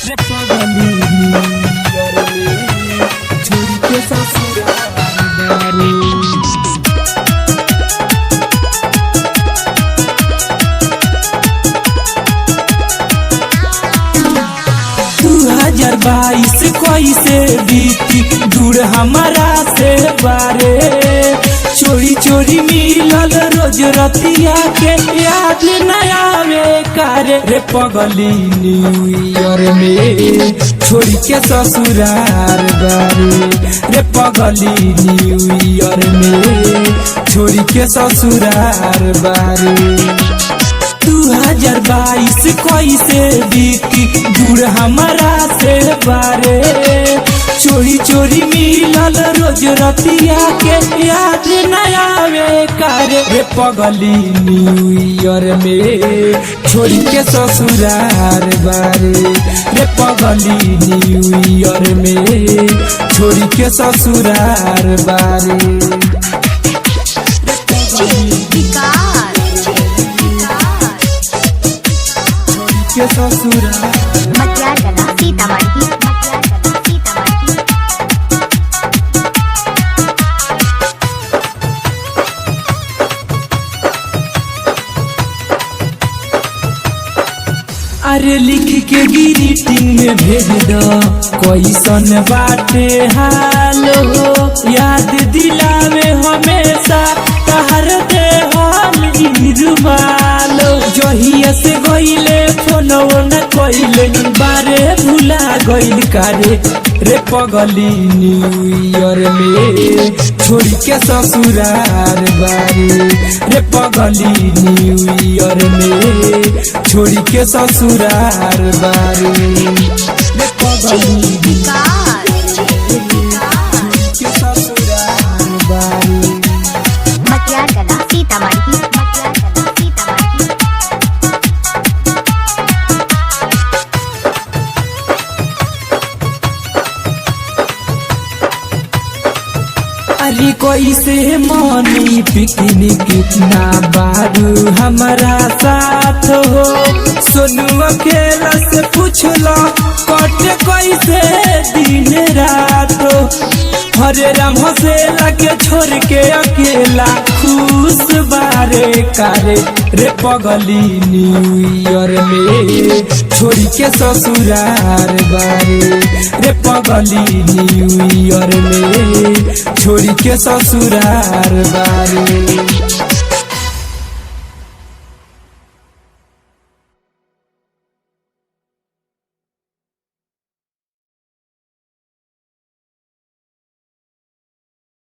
रे पगली यार में छोड़ के ससुराल बारी। 2022 कैसे बीती दूर हमारा से बारे, चोरी चोरी मिलल रोज रतिया के याद न आवे कारे। रे पगली न्यू ईयर में छोड़ी के ससुराल बारे, रे पगली न्यू ईयर में छोड़ी के ससुराल बारे। 2022 कैसे बीती दूर हमारा से बारे, चोरी चोरी मिलल रोज रतिया के याद न आवे कारे। रे पगली न्यू ईयर में छोड़ी के ससुराल बारे, रे पगली न्यू ईयर में छोड़ी के ससुराल बारे। के ससुराल मटियागला सीतामढ़ी अरे लिख के ग्रीटिंग में भेज दो कैसन बाटे हाल हो, याद दिलावे हमेशा तहर दे हम रुमाल। जहिया से गईले फोनो न कइले बारे भुला गइल कारे। रे पगली न्यू ईयर में छोड़ी के ससुराल बारे, रे पगली न्यू ईयर में छोड़ी के ससुराल बारे। रे पगली के ससुराल बारे। मटियागला सीतामढ़ी अरे कैसे मनी पिकनिक कितना बारू हमारा साथ हो, सोनू अकेला से पूछलो कटे कैसे दिन रात हो। हरे राम हसेला के छोड़ के अकेला खुश बारे कारे। रे पगली न्यू ईयर में छोड़ी के ससुराल बारे, रे पगली न्यू ईयर में छोड़ी के ससुराल बारे।